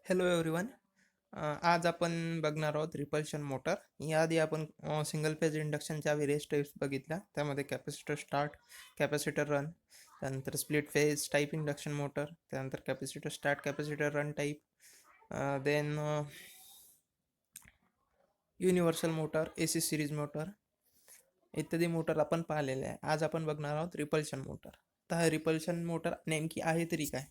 Hello everyone. आज आपण बघणार आहोत रिपल्शन मोटर. याआधी आपण सिंगल फेज इंडक्शनच्या व्हेरियस टाईप्स बघितल्या. त्यामध्ये कॅपॅसिटर स्टार्ट, कॅपॅसिटर रन, त्यानंतर split phase type induction motor, त्यानंतर capacitor start, capacitor run type, then universal motor, A C series motor इत्यादी मोटर आपण पाहिलेले आहे. आज आपण बघणार आहोत रिपल्शन मोटर. तर रिपल्शन मोटर नेमकी आहे तरी काय?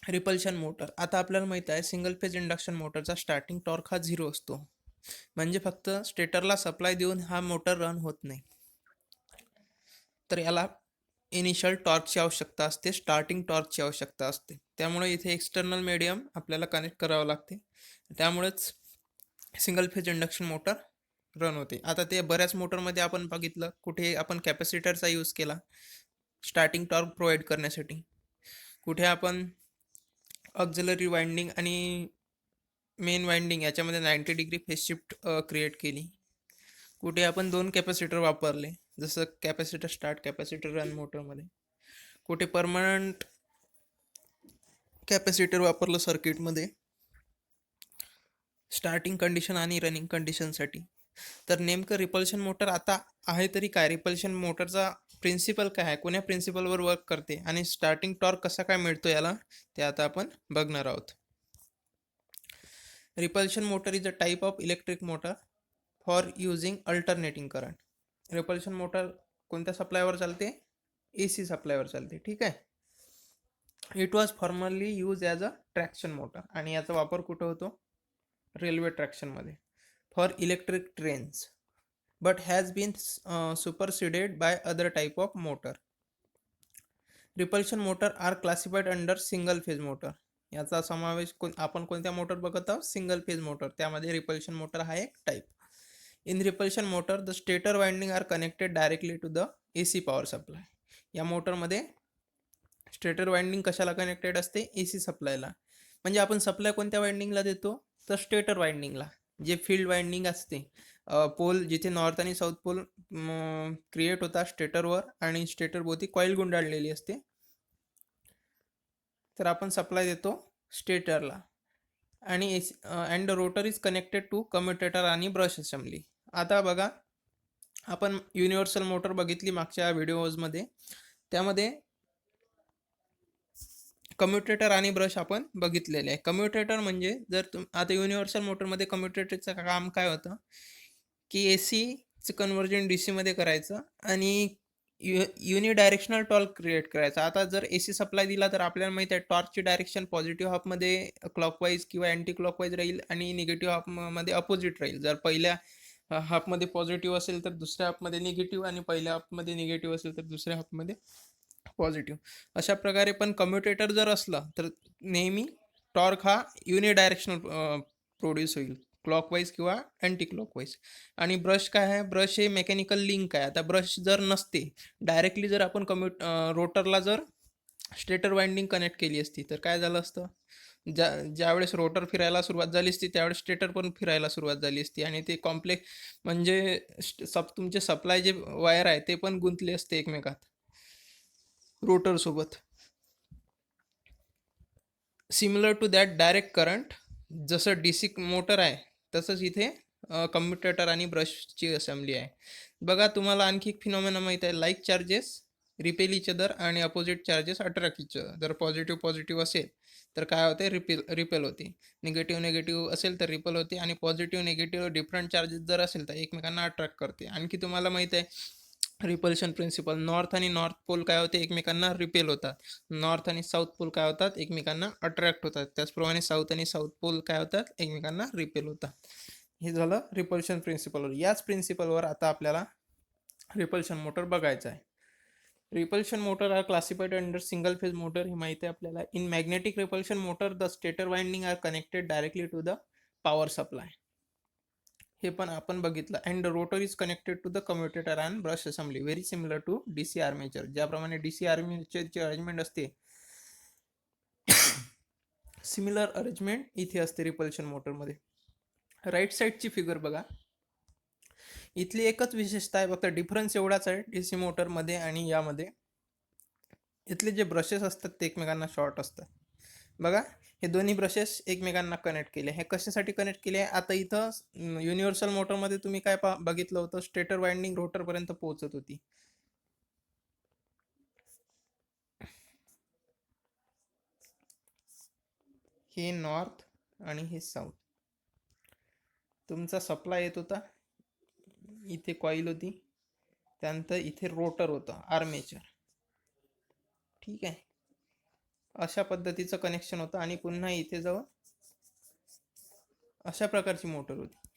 रिपल्शन मोटर, आता आपल्याला माहित आहे सिंगल फेज इंडक्शन मोटरचा स्टार्टिंग टॉर्क हा 0 असतो. म्हणजे फक्त स्टेटरला सप्लाय देऊन हा मोटर रन होत नाही. तर याला इनिशियल टॉर्कची आवश्यकता असते, स्टार्टिंग टॉर्कची आवश्यकता असते. त्यामुळे इथे एक्सटर्नल मीडियम आपल्याला कनेक्ट करावं लागते. त्यामुळेच single phase induction motor run होते. आता ते बऱ्याच मोटरमध्ये आपण बघितलं, कुठे आपण कॅपॅसिटरचा यूज केला स्टार्टिंग टॉर्क प्रोव्हाइड करण्यासाठी, कुठे आपण ऑक्झिलरी वाइंडिंग आणि मेन वाइंडिंग याच्यामध्ये 90 डिग्री फेस शिफ्ट क्रिएट केली, कुठे आपण 2 कॅपॅसिटर वापरले जसं कॅपॅसिटर स्टार्ट, कॅपॅसिटर रन मोटरमध्ये, कुठे परमनंट कॅपॅसिटर वापरलं सर्किटमध्ये स्टार्टिंग कंडिशन आणि रनिंग कंडिशनसाठी. तर नेमकं रिपल्शन मोटर आता आहे तरी काय? रिपल्शन मोटरचा प्रिन्सिपल काय आहे, कोण्या प्रिन्सिपलवर वर्क करते आणि स्टार्टिंग टॉर्क कसा काय मिळतो याला, ते आता आपण बघणार आहोत. Repulsion motor is a type of electric motor for using alternating current. Repulsion motor कोणत्या सप्लायवर चालते? AC सप्लायवर चालते. ठीक आहे. It was formerly use as a traction motor, आणि याचा वापर कुठं होतो? रेल्वे ट्रॅक्शनमध्ये for electric trains, but has been superseded by other type of motor. Repulsion motor are classified under single phase motor. याचा समावेश आपण कोणत्या मोटर बघत आहोत? Single phase motor. त्यामध्ये रिपल्शन मोटर हा एक type. In repulsion motor the stator winding are connected directly to the AC power supply. या मोटरमध्ये स्टेटर वाइंडिंग कशाला कनेक्टेड असते? AC सप्लायला. म्हणजे आपण सप्लाय कोणत्या वाइंडिंगला देतो? तर स्टेटर वाइंडिंगला. जे फील्ड वाइंडिंग असते, पोल जिथे नॉर्थ आणि साऊथ पोल क्रिएट होता स्टेटरवर आणि स्टेटर भोवती कॉईल गुंडाळलेली असते, तर आपण सप्लाय देतो स्टेटरला. आणि and rotor is connected to commutator आणि ब्रश असेंबली. आता बघा, आपण युनिव्हर्सल मोटर बघितली मागच्या व्हिडिओजमध्ये. त्यामध्ये कम्युटेटर आणि ब्रश आपण बघितलेले आहे. कम्युटेटर म्हणजे जर आता युनिव्हर्सल मोटरमध्ये कम्युटेटरचं काम काय होतं की ACचं कन्व्हर्जन DC मध्ये करायचं आणि युनिडायरेक्शनल टॉर्क क्रिएट करायचा. आता जर AC सप्लाय दिला तर आपल्याला माहिती आहे टॉर्कची डायरेक्शन पॉझिटिव्ह हाफमध्ये क्लॉकवाईज किंवा अँटी क्लॉकवाईज राहील आणि निगेटिव्ह हाफमध्ये अपोजिट राहील. जर पहिल्या हाफमध्ये पॉझिटिव्ह असेल तर दुसऱ्या हाफमध्ये निगेटिव्ह, आणि पहिल्या हाफमध्ये निगेटिव्ह असेल तर दुसऱ्या हाफमध्ये पॉझिटिव्ह. अशा प्रकारे पण कम्युटेटर जर असलं तर नेहमी टॉर्क हा युनिडायरेक्शनल प्रोड्यूस होईल, क्लॉकवाईज किंवा अँटी क्लॉकवाईज. आणि ब्रश काय आहे? ब्रश हे मेकॅनिकल लिंक आहे. आता ब्रश जर नसते, डायरेक्टली जर आपण रोटरला जर स्टेटर वाइंडिंग कनेक्ट केली असती तर काय झालं असतं? ज्यावेळेस रोटर फिरायला सुरुवात झाली असती त्यावेळेस स्टेटर पण फिरायला सुरुवात झाली असती, आणि ते कॉम्प्लेक्स म्हणजे तुमचे सप्लाय जे वायर आहे ते पण गुंतले असते एकमेकात रोटर सोबत. Similar to that direct current, जसं DC मोटर आहे तसंच इथे कम्युटेटर आणि ब्रशची असेंब्ली आहे. बघा, तुम्हाला आणखी एक फिनॉमेना माहीत आहे, like charges repel each other आणि opposite charges attract each other. जर पॉझिटिव्ह पॉझिटिव्ह असेल तर काय होते? रिपेल होते. निगेटिव्ह निगेटिव्ह असेल तर रिपेल होते, आणि पॉझिटिव्ह निगेटिव्ह डिफरंट चार्जेस जर असेल तर एकमेकांना अट्रॅक्ट करते. आणखी तुम्हाला माहीत आहे रिपल्शन प्रिन्सिपल, नॉर्थ आणि नॉर्थ पोल काय होते? एकमेकांना रिपेल होतात. नॉर्थ आणि साऊथ पोल काय होतात? एकमेकांना अट्रॅक्ट होतात. त्याचप्रमाणे साऊथ आणि साऊथ पोल काय होतात? एकमेकांना रिपेल होतात. हे झालं रिपल्शन प्रिन्सिपलवर. याच प्रिन्सिपलवर आता आपल्याला रिपल्शन मोटर बघायचं आहे. Repulsion motor are classified under single phase motor, हे माहिती आहे आपल्याला. In magnetic repulsion motor the stator winding are connected directly to the power supply, हे पण आपण बघितलं. And rotor is connected to the commutator and brush assembly, very similar to DC armature. ज्याप्रमाणे DC आर्मेचरची अरेंजमेंट असते, similar arrangement इथे असते repulsion मोटरमध्ये. राईट साईडची फिगर बघा. इथली एकच विशेषता आहे, फक्त डिफरन्स एवढाच आहे DC मोटरमध्ये आणि यामध्ये. इथले जे ब्रशेस असतात ते एकमेकांना शॉर्ट असतात. बघा, हे दोन्ही ब्रशेस एकमेकांना कनेक्ट केले. हे कशासाठी कनेक्ट केले आहे? आता इथं युनिव्हर्सल मोटरमध्ये तुम्ही काय बघितलं होतं, स्टेटर वाइंडिंग रोटरपर्यंत पोहोचत होती. हे नॉर्थ आणि हे साऊथ. तुमचा सप्लाय येत होता, इथे कॉईल होती, त्यानंतर इथे रोटर होतं, आर्मेचर. ठीक आहे, अशा पद्धतीचं कनेक्शन होतं आणि पुन्हा इथे जवळ अशा प्रकारची मोटर होती.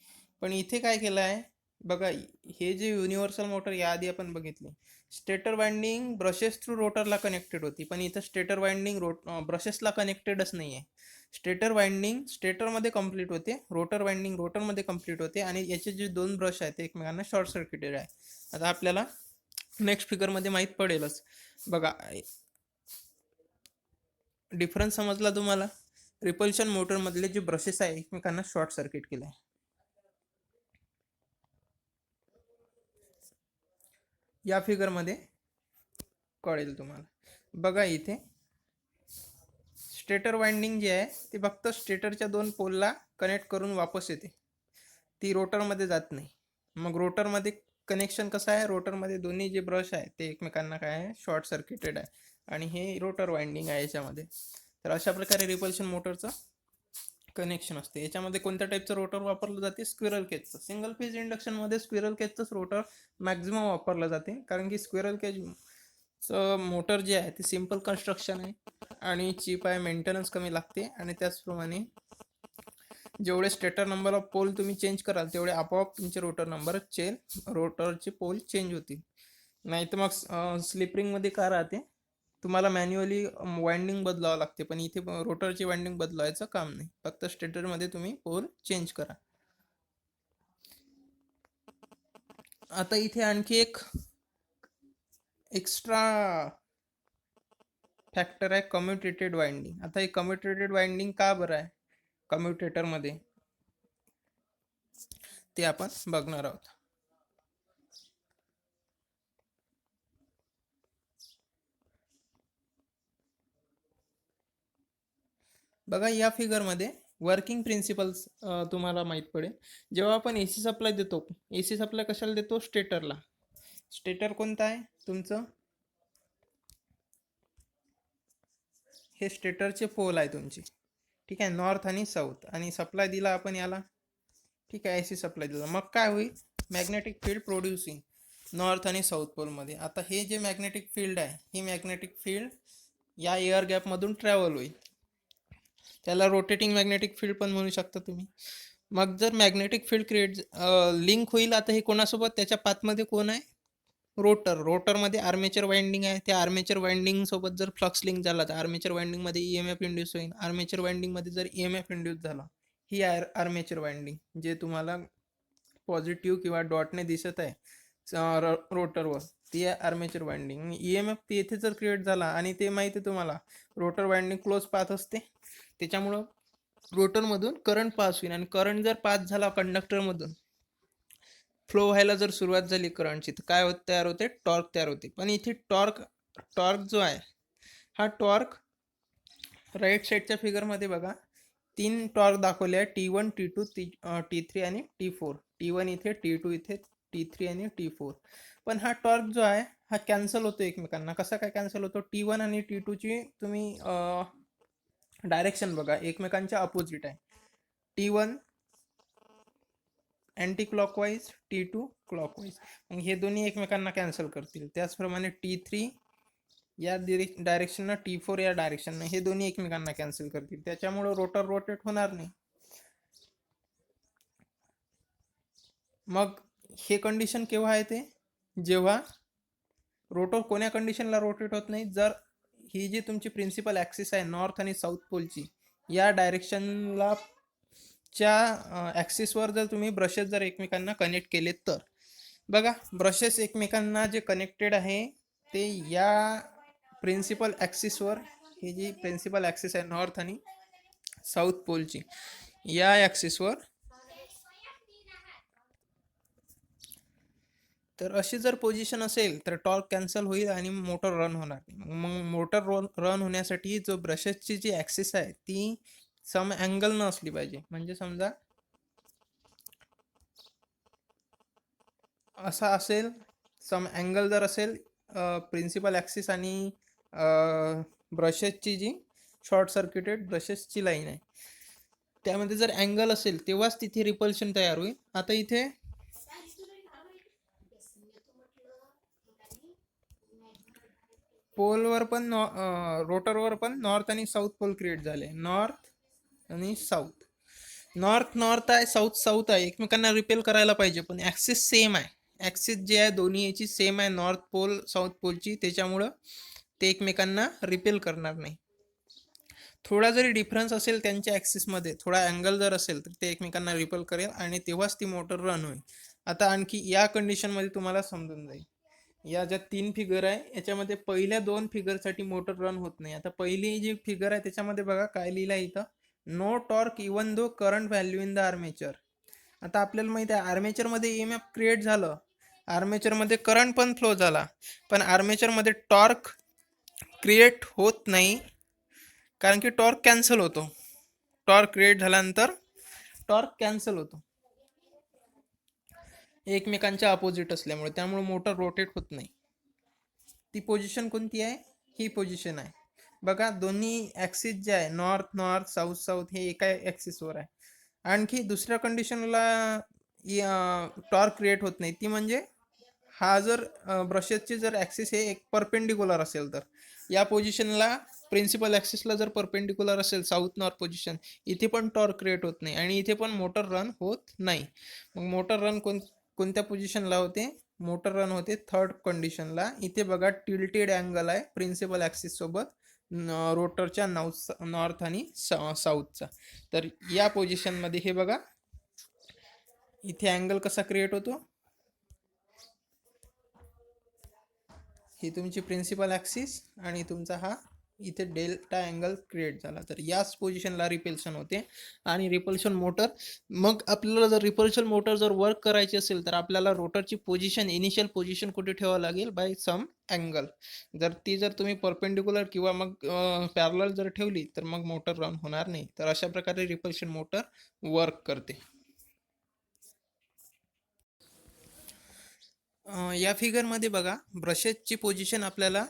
पण इथे काय केलं आहे बघा, हे जे युनिव्हर्सल मोटर याआधी आपण बघितले, स्टेटर वाइंडिंग ब्रशेस थ्रू रोटरला कनेक्टेड होती, पण इथं स्टेटर वाइंडिंग ब्रशेसला कनेक्टेडच नाही आहे. स्टेटर वाइंडिंग स्टेटरमध्ये कंप्लीट होते, रोटर वाइंडिंग रोटरमध्ये कंप्लीट होते, आणि याचे जे दोन ब्रश आहेत ते एकमेकांना शॉर्ट सर्किटेड आहे. आता आपल्याला नेक्स्ट फिगरमध्ये माहीत पडेलच. बघा, डिफरन्स समजला तुम्हाला? रिपल्शन मोटरमधले जे ब्रशेस आहे एकमेकांना शॉर्ट सर्किट केलं आहे. या फिगरमध्ये कळेल तुम्हाला. बघा, इथे स्टेटर वाइंडिंग जे आहे ते फक्त स्टेटरच्या दोन पोलला कनेक्ट करून वापस येते, ती रोटरमध्ये जात नाही. मग रोटरमध्ये कनेक्शन कसं आहे? रोटरमध्ये दोन्ही जे ब्रश आहे ते एकमेकांना काय आहे, शॉर्ट सर्किटेड आहे, आणि हे रोटर वाइंडिंग आहे याच्यामध्ये. तर अशा प्रकारे रिपल्शन मोटरचं कनेक्शन असते. याच्यामध्ये कोणत्या टाईपचं रोटर वापरलं जाते? स्क्विरल केजचं. सिंगल फेज इंडक्शनमध्ये स्क्विरल केजचंच रोटर मॅक्झिमम वापरलं जाते, कारण की स्क्विरल केजचं मोटर जे आहे ते सिम्पल कन्स्ट्रक्शन आहे आणि चीप आहे, मेंटेनन्स कमी लागते, आणि त्याचप्रमाणे जेवढे स्टेटर नंबर ऑफ पोल तुम्ही चेंज कराल तेवढे आपोआप तुमचे रोटरचे पोल चेंज होतील. नाही तर मग स्लिपरिंगमध्ये काय राहते, तुम्हाला मॅन्युअली वाइंडिंग बदलावं लागते, पण इथे रोटरची वाइंडिंग बदलायचं काम नाही, फक्त स्टेटरमध्ये तुम्ही पोल चेंज करा. आता इथे आणखी एक एक्स्ट्रा फॅक्टर आहे, कम्युटेटेड वाइंडिंग. आता हे कम्युटेटेड वाइंडिंग का बरं आहे कम्युटेटरमध्ये, ते आपण बघणार आहोत. बघा, या फिगरमध्ये वर्किंग प्रिन्सिपल्स तुम्हाला माहीत पडेल. जेव्हा आपण एसी सप्लाय देतो, एसी सप्लाय कशाला देतो? स्टेटरला. स्टेटर कोणता आहे तुमचं? हे स्टेटरचे पोल आहे तुमचे, ठीक आहे, नॉर्थ आणि साऊथ, आणि सप्लाय दिला आपण याला, ठीक आहे, एसी सप्लाय दिला. मग काय होईल? मॅग्नेटिक फील्ड प्रोड्युसिंग नॉर्थ आणि साऊथ पोलमध्ये. आता हे जे मॅग्नेटिक फील्ड आहे, ही मॅग्नेटिक फील्ड या एअर गॅपमधून ट्रॅव्हल होईल, त्याला रोटेटिंग मॅग्नेटिक फील्ड पण म्हणू शकता तुम्ही. मग जर मॅग्नेटिक फील्ड लिंक होईल, आता हे कोणासोबत? त्याच्या पाथमध्ये कोण आहे? रोटरमध्ये आर्मेचर वाइंडिंग आहे, त्या आर्मेचर वाइंडिंग सोबत जर फ्लक्स लिंक झाला तर आर्मेचर वाइंडिंग मध्ये ईएमएफ इंड्यूस होईल. आर्मेचर वाइंडिंग मध्ये जर ईएमएफ इंड्यूस झाला, ही आर्मेचर वाइंडिंग जे तुम्हाला पॉझिटिव्ह किंवा डॉटने दिसत आहे रोटरवर, ती आहे आर्मेचर वाइंडिंग. ईएमएफ येथे जर क्रिएट झाला, आणि ते माहिती आहे तुम्हाला, रोटर वाइंडिंग क्लोज पाथ असते, त्याच्यामुळं रोटरमधून करंट पास होईल, आणि करंट जर पास झाला कंडक्टरमधून, फ्लो व्हायला जर सुरुवात झाली करंटची, तर काय तयार होते? टॉर्क तयार होते. पण इथे टॉर्क जो आहे, हा टॉर्क राईट साईडच्या फिगरमध्ये बघा, 3 टॉर्क दाखवले आहे, T1, T2, T3 आणि T4. T1 इथे, T2 इथे, T3 आणि T4. पण हा टॉर्क जो आहे हा कॅन्सल होतो एकमेकांना. कसा काय कॅन्सल होतो? T1 आणि T2 ची तुम्ही डायरेक्शन बघा, एकमेकांच्या अपोजिट आहे. T1 anti clockwise, T2 clockwise, मग हे दोन्ही एकमेकांना कॅन्सल करतील. त्याचप्रमाणे T3 या डायरेक्शननं, T4 या डायरेक्शननं, हे दोन्ही एकमेकांना कॅन्सल करतील, त्याच्यामुळे रोटर रोटेट होणार नाही. मग हे कंडिशन केव्हा येते? जेव्हा रोटर कोण्या कंडिशनला रोटेट होत नाही? जर ही जी तुमची प्रिन्सिपल ॲक्सिस आहे नॉर्थ आणि साऊथ पोलची, या डायरेक्शनला च्या ॲक्सिसवर जर तुम्ही ब्रशेस जर एकमेकांना कनेक्ट केले तर. बघा, ब्रशेस एकमेकांना जे कनेक्टेड आहे ते या प्रिन्सिपल ॲक्सिसवर, ही जी प्रिन्सिपल ॲक्सिस आहे नॉर्थ आणि साऊथ पोलची, या ॲक्सिसवर तर अशी जर पोझिशन असेल तर टॉर्क कॅन्सल होईल आणि मोटर रन होणार नाही. मग मोटर रन होण्यासाठी जो ब्रशेसची जी ॲक्सिस आहे ती सम अँगल न असली पाहिजे. म्हणजे समजा असा असेल, सम अँगल जर असेल प्रिन्सिपल ॲक्सिस आणि ब्रशेसची जी शॉर्ट सर्किटेड ब्रशेसची लाईन आहे त्यामध्ये जर अँगल असेल तेव्हाच तिथे रिपल्शन तयार होईल. आता इथे पोलवर पण रोटरवर पण नॉर्थ आणि साऊथ पोल क्रिएट झाले. नॉर्थ आणि साऊथ, नॉर्थ नॉर्थ आहे, साऊथ साऊथ आहे, एकमेकांना रिपेल करायला पाहिजे पण ॲक्सिस सेम आहे. ॲक्सिस जे आहे दोन्ही याची सेम आहे, नॉर्थ पोल साऊथ पोलची, त्याच्यामुळं ते एकमेकांना रिपेल करणार नाही. थोडा जरी डिफरन्स असेल त्यांच्या ॲक्सिसमध्ये, थोडा अँगल जर असेल तर ते एकमेकांना रिपेल करेल आणि तेव्हाच ती मोटर रन होईल. आता आणखी या कंडिशनमध्ये तुम्हाला समजून जाईल. या ज्या 3 फिगर आहे याच्यामध्ये पहिल्या 2 फिगरसाठी मोटर रन होत नाही. आता पहिली जी फिगर आहे त्याच्यामध्ये बघा काय लिहिलं आहे इथं, no torque even though current value in the armature. आता आपल्याला माहिती आहे आर्मेचरमध्ये EMF क्रिएट झालं, आर्मेचरमध्ये करंट पण फ्लो झाला, पण आर्मेचरमध्ये टॉर्क क्रिएट होत नाही कारण की टॉर्क कॅन्सल होतो. टॉर्क क्रिएट झाल्यानंतर टॉर्क कॅन्सल होतो एकमेकांच्या अपोजिट असल्यामुळे, त्यामुळे मोटर रोटेट होत नाही. ती पोझिशन कोणती आहे, ही पोझिशन आहे बघा. दोन्ही ॲक्सिस जे आहे नॉर्थ नॉर्थ साऊथ साऊथ हे एका ॲक्सिसवर आहे. आणखी दुसऱ्या कंडिशनला टॉर्क क्रिएट होत नाही, ती म्हणजे हा जर ब्रशेसची जर ॲक्सिस हे एक परपेंडिक्युलर असेल तर या पोझिशनला प्रिन्सिपल ॲक्सिसला जर परपेंडिक्युलर असेल साऊथ नॉर्थ पोझिशन, इथे पण टॉर्क क्रिएट होत नाही आणि इथे पण मोटर रन होत नाही. मग मोटर रन कोणत्या पोझिशनला होते, मोटर रन होते थर्ड कंडिशनला. इथे बघा टिल्टेड अँगल आहे प्रिन्सिपल ॲक्सिस सोबत रोटरच्या नॉर्थ आणि साऊथचा. तर या पोझिशनमध्ये हे बघा इथे अँगल कसा क्रिएट होतो, ही तुमची प्रिन्सिपल ॲक्सिस आणि तुमचा हा इथे डेल्टा अँगल क्रिएट झाला. तर याच पोझिशनला रिपल्शन होते आणि रिपल्शन मोटर, मग आपल्याला जर रिपल्शन मोटर जर वर्क करायची असेल तर आपल्याला रोटरची पोझिशन, इनिशियल पोझिशन कुठे ठेवावं लागेल, बाय सम अँगल. जर तुम्ही परपेंडिक्युलर किंवा मग पॅरलल जर ठेवली तर मग मोटर रन होणार नाही. तर अशा प्रकारे रिपल्शन मोटर वर्क करते. या फिगरमध्ये बघा ब्रशेसची पोझिशन आपल्याला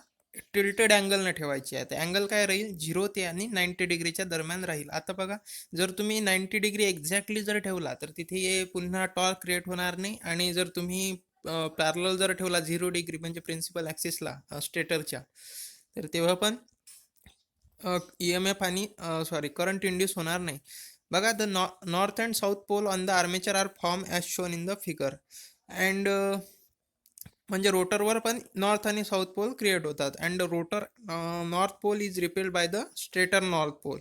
टिल्टेड अँगलने ठेवायची आहे. आता अँगल काय राहील, 0 ते आणि 90 डिग्रीच्या दरम्यान राहील. आता बघा जर तुम्ही 90 डिग्री एक्झॅक्टली जर ठेवला तर तिथे पुन्हा टॉर्क क्रिएट होणार नाही, आणि जर तुम्ही पॅरलल जर ठेवला 0 डिग्री म्हणजे प्रिन्सिपल ॲक्सिसला स्टेटरच्या, तर तेव्हा पण EMF आणि करंट इंड्यूस होणार नाही. बघा the north and south pole on the armature are form as shown in the figure. And म्हणजे रोटरवर पण नॉर्थ आणि साऊथ पोल क्रिएट होतात. And rotor north pole is repelled by the stator north pole.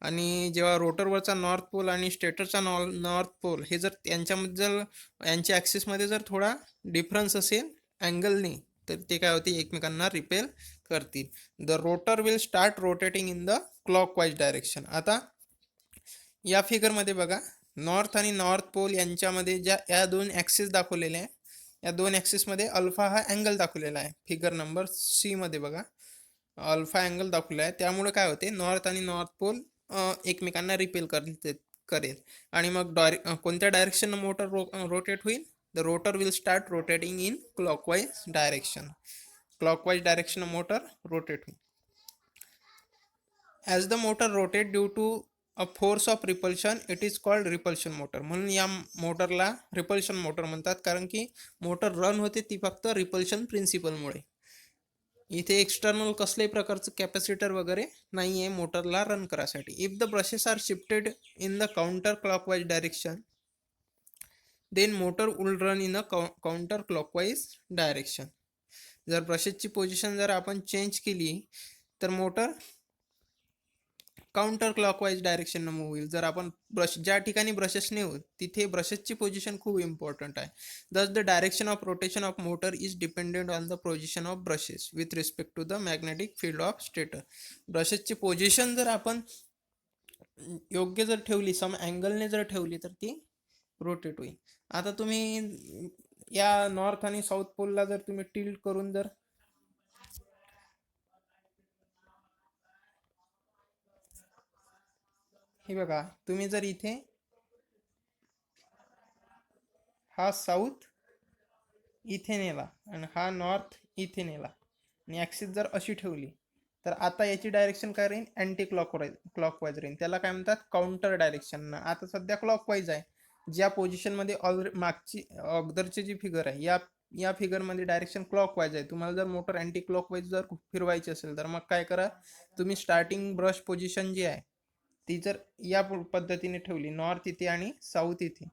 आणि जेव्हा रोटरवरचा north pole आणि स्टेटरचा north pole हे जर यांच्यामध्ये जर यांच्या ॲक्सिसमध्ये जर थोडा डिफरन्स असेल अँगलने, तर ते काय होते, एकमेकांना रिपेल करतील. The rotor will start rotating in the clockwise direction. आता या फिगरमध्ये बघा नॉर्थ आणि नॉर्थ पोल यांच्यामध्ये ज्या या 2 ॲक्सिस दाखवलेल्या आहे, या 2 ॲक्सिसमध्ये अल्फा हा अँगल दाखवलेला आहे. फिगर नंबर C मध्ये बघा अल्फा अँगल दाखवला आहे. त्यामुळे काय होते, नॉर्थ आणि नॉर्थ पोल एकमेकांना रिपेल करेल आणि मग कोणत्या डायरेक्शन मोटर रोटेट होईल, the rotor will start rotating in clockwise direction. Clockwise direction motor rotate होईल. As the motor rotate due to a force of repulsion it is called repulsion motor. म्हणून या मोटरला repulsion motor म्हणतात, कारण की motor run होते ती फक्त रिपल्शन प्रिन्सिपलमुळे. इथे एक्सटर्नल कसल्याही प्रकारचं कॅपॅसिटर वगैरे नाही आहे मोटरला रन करायसाठी. If the brushes are shifted in the counter clockwise direction then motor will run in a counter clockwise direction. जर ब्रशेसची पोझिशन जर आपण चेंज केली तर motor counter clockwise direction move होईल. जर आपण ज्या ठिकाणी ब्रशेस नेऊ तिथे ब्रशेसची पोझिशन खूप इम्पॉर्टंट आहे. Thus the direction of rotation of motor is dependent on the position of brushes with respect to the magnetic field of stator. ब्रशेसची पोझिशन जर आपण योग्य जर ठेवली, सम अँगलने जर ठेवली तर ती रोटेट होईल. आता तुम्ही या नॉर्थ आणि साऊथ पोलला जर तुम्ही टिल्ट करून जर हे बघा, तुम्ही जर इथे हा साऊथ इथे नेला आणि हा नॉर्थ इथे नेला आणि ॲक्सिस जर अशी ठेवली, तर आता याची डायरेक्शन काय राहील, अँटी क्लॉकवाईज राहील. त्याला काय म्हणतात, काउंटर डायरेक्शन. आता सध्या क्लॉकवाईज आहे. ज्या पोझिशनमध्ये मागची अगोदरची जी फिगर आहे, या फिगरमध्ये डायरेक्शन क्लॉकवाईज आहे. तुम्हाला जर मोटर अँटी क्लॉकवाईज जर फिरवायची असेल, तर मग काय करा, तुम्ही स्टार्टिंग ब्रश पोझिशन जी आहे ती जर या पद्धतीने ठेवली, नॉर्थ इथे आणि साऊथ इथे,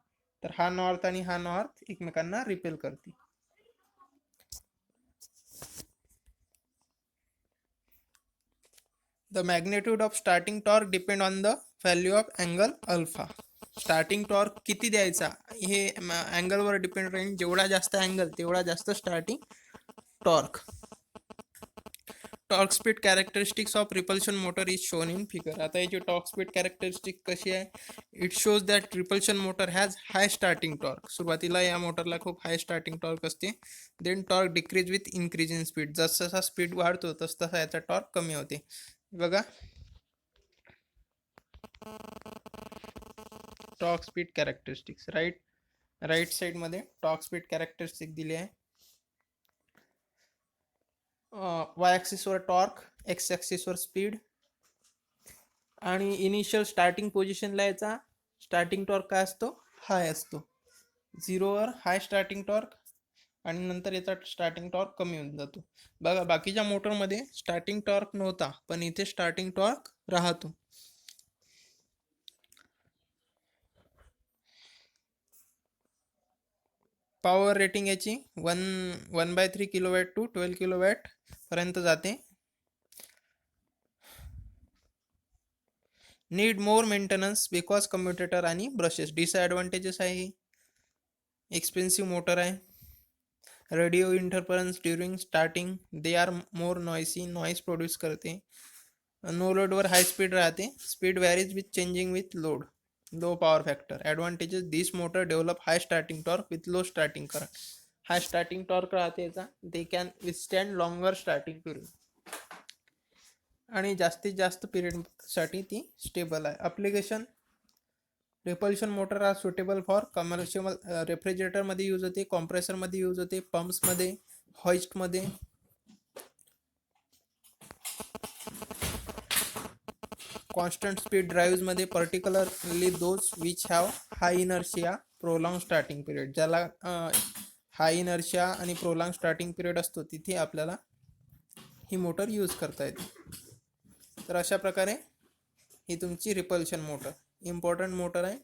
तर हा नॉर्थ आणि हा नॉर्थ एकमेकांना रिपेल करतील. The magnitude of starting torque depend on the value of angle alpha. Starting torque किती द्यायचा हे अँगलवर डिपेंड राहील. जेवढा जास्त अँगल तेवढा जास्त starting torque. Torque speed characteristics of repulsion motor is shown in figure. आता याची टॉर्क स्पीड कॅरेक्टरिस्टिक कशी आहे, it shows that repulsion motor has high starting torque. सुरुवातीला या मोटरला खूप हाय स्टार्टिंग टॉर्क असते. Then torque decrease with increase in speed. जसा स्पीड वाढतो तसा याचा टॉर्क कमी होते. बघा, torque speed characteristics right side मध्ये टॉर्क स्पीड कॅरेक्टरिस्टिक दिली आहे. वाय ॲक्सिसवर टॉर्क, एक्स ॲक्सिसवर स्पीड. आणि इनिशियल स्टार्टिंग पोझिशनला याचा स्टार्टिंग टॉर्क काय असतो, हाय असतो. 0वर हाय स्टार्टिंग टॉर्क आणि नंतर याचा स्टार्टिंग टॉर्क कमी होऊन जातो. बघा, बाकीच्या मोटरमध्ये स्टार्टिंग टॉर्क नव्हता, पण इथे स्टार्टिंग टॉर्क राहतो. पॉवर रेटिंग याची 1/3 किलोवॅट टू 12 किलोवॅट पर्यंत जाते. Need more maintenance because commutator आणि ब्रशेस. डिसएडव्हान्टेजेस आहे, एक्सपेन्सिव्ह मोटर आहे. Radio interference during starting, they are more noisy, noise produce करते. नो लोडवर हाय स्पीड राहते. Speed varies with changing with load. Low power factor. Advantages, this motor develop high starting torque with low starting current. High starting torque राहते याचा, दे can withstand longer starting period आणि जास्तीत जास्त पिरियडसाठी ती stable आहे. Application, repulsion motor are suitable for commercial. रेफ्रिजरेटरमध्ये use होते, कॉम्प्रेसरमध्ये यूज होते, पंप्समध्ये, हॉइस्टमध्ये. कॉन्स्टंट स्पीड ड्राईव्हमध्ये, particularly those which have high inertia, prolong starting period. ज्याला हाय इनर्शिया आणि प्रोलॉंग स्टार्टिंग पिरियड असतो तिथे आपल्याला ही मोटर यूज करता येते. तर अशा प्रकारे ही तुमची रिपल्शन मोटर इम्पॉर्टंट मोटर आहे.